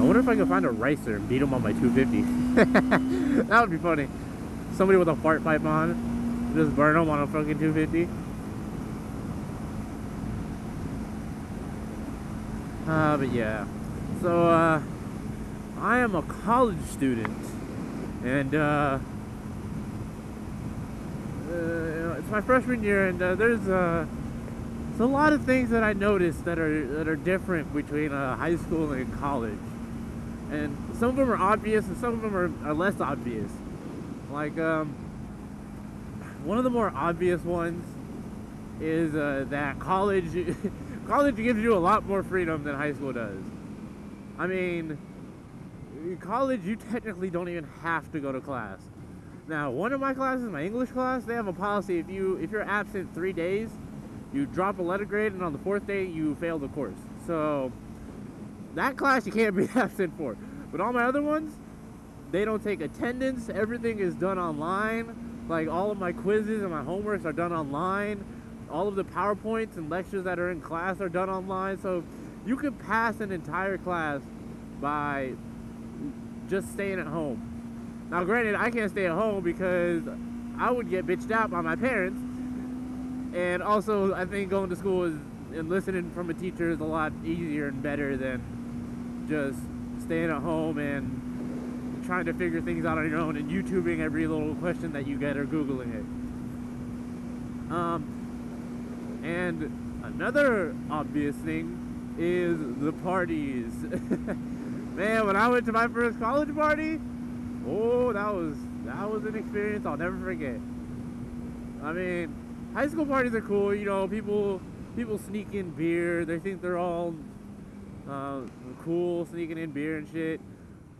I wonder if I can find a racer and beat him on my 250. That would be funny. Somebody with a fart pipe on, just burn him on a fucking 250. But yeah. So, I am a college student. And, it's my freshman year, and there's a lot of things that I noticed that are different between high school and college, and some of them are obvious and some of them are less obvious. Like one of the more obvious ones is that college gives you a lot more freedom than high school does. I mean, in college you technically don't even have to go to class. Now, one of my classes, my English class, they have a policy: if you're absent 3 days, you drop a letter grade, and on the 4th day, you fail the course. So, that class you can't be absent for. But all my other ones, they don't take attendance. Everything is done online. Like, all of my quizzes and my homeworks are done online. All of the PowerPoints and lectures that are in class are done online. So, you can pass an entire class by just staying at home. Now, granted, I can't stay at home because I would get bitched out by my parents. And also, I think going to school and listening from a teacher is a lot easier and better than just staying at home and trying to figure things out on your own and YouTubing every little question that you get or Googling it. And another obvious thing is the parties. Man, when I went to my first college party, oh, that was an experience I'll never forget. I mean, high school parties are cool, you know, people sneak in beer, they think they're all cool, sneaking in beer and shit.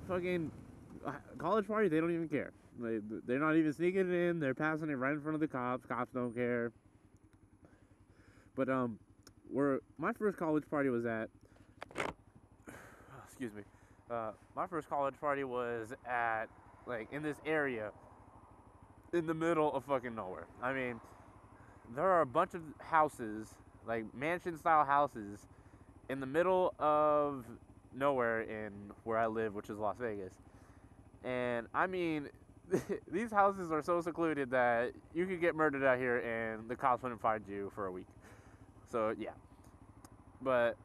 Fucking college parties, they don't even care. They're not even sneaking it in, they're passing it right in front of the cops don't care. But where my first college party was at, excuse me, my first college party was at, like, in this area, in the middle of fucking nowhere. I mean, there are a bunch of houses, like mansion-style houses, in the middle of nowhere in where I live, which is Las Vegas. And, I mean, these houses are so secluded that you could get murdered out here and the cops wouldn't find you for a week. So, yeah. But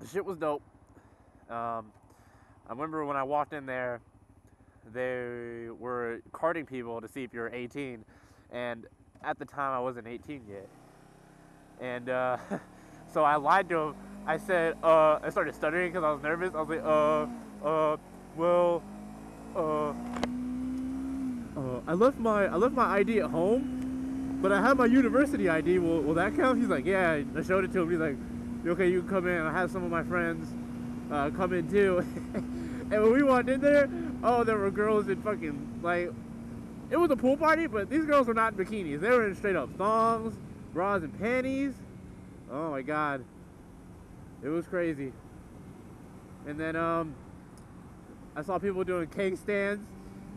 the shit was dope. I remember when I walked in there, they were carding people to see if you're 18, and at the time I wasn't 18 yet. And so I lied to them. I said, I started stuttering because I was nervous. I was like, I left my ID at home, but I have my university ID. Will that count? He's like, yeah. I showed it to him. He's like, okay, you can come in. I have some of my friends come in too. And when we walked in there, oh, there were girls in fucking, like, it was a pool party, but these girls were not in bikinis. They were in straight up thongs, bras, and panties. Oh my god. It was crazy. And then, I saw people doing cake stands,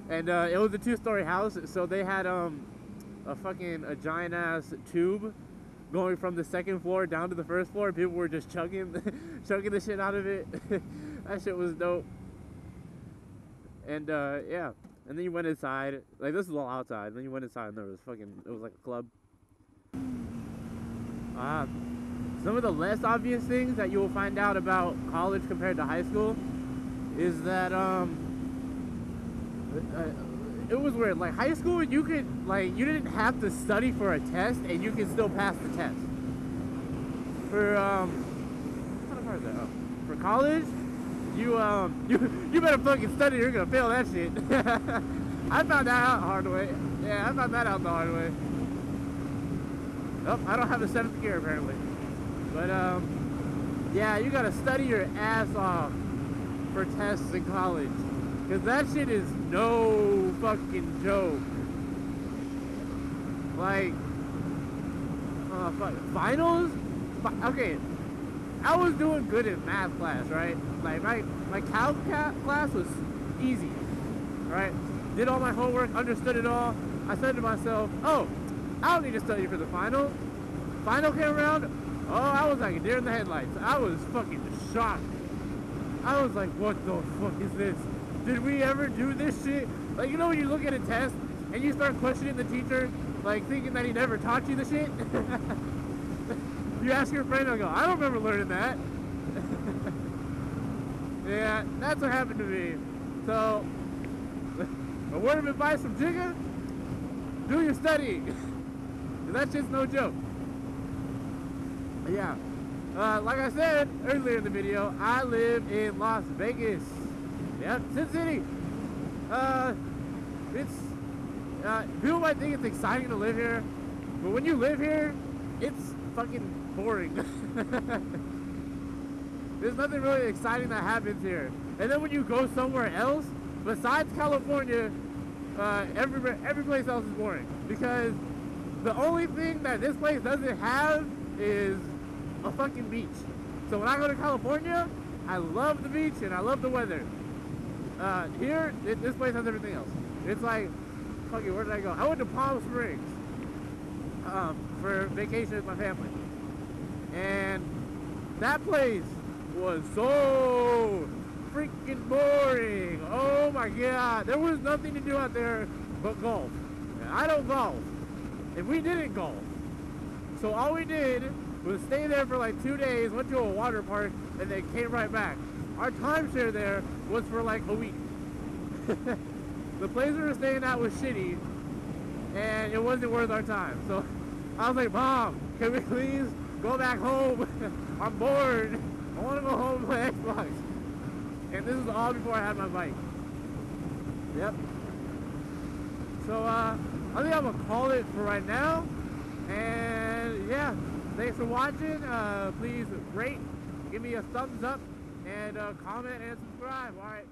and it was a 2-story house, so they had a giant ass tube going from the 2nd floor down to the 1st floor. People were just chugging the shit out of it. That shit was dope. And yeah, and then you went inside. Like, this was all outside. And then you went inside, and there was it was like a club. Some of the less obvious things that you will find out about college compared to high school is that it was weird. Like, high school, you could, like, you didn't have to study for a test, and you can still pass the test. For what kind of part is that? Oh, for college, you better fucking study, or you're gonna fail that shit. I found that out the hard way. Yeah, I found that out the hard way. Oh, I don't have the 7th gear apparently. But yeah, you gotta study your ass off for tests in college, cause that shit is no fucking joke. Like, finals? Okay, I was doing good in math class, right? Like, my calc class was easy, right? Did all my homework, understood it all. I said to myself, oh, I don't need to study for the final. Final came around, oh, I was like a deer in the headlights. I was fucking shocked. I was like, what the fuck is this? Did we ever do this shit? Like, you know when you look at a test and you start questioning the teacher, like thinking that he never taught you the shit? You ask your friend, they'll go, I don't remember learning that. Yeah, that's what happened to me. So, a word of advice from Jigga, do your studying. That's just no joke. Yeah. Like I said earlier in the video, I live in Las Vegas. Yep, Sin City. People might think it's exciting to live here, but when you live here, it's fucking boring. There's nothing really exciting that happens here. And then when you go somewhere else, besides California, every place else is boring. Because the only thing that this place doesn't have is a fucking beach. So when I go to California, I love the beach and I love the weather. Here, this place has everything else. It's like, fucking, where did I go? I went to Palm Springs for vacation with my family. And that place was so freaking boring. Oh my god. There was nothing to do out there but golf. And I don't golf. And we didn't golf. So all we did was stay there for like 2 days, went to a water park, and then came right back. Our timeshare there was for like a week. The place we were staying at was shitty, and it wasn't worth our time. So I was like, Mom, can we please go back home? I'm bored. I want to go home and play Xbox. And this is all before I had my bike. Yep. So I think I'm gonna call it for right now. And yeah, thanks for watching. Please rate, give me a thumbs up, and comment and subscribe. All right.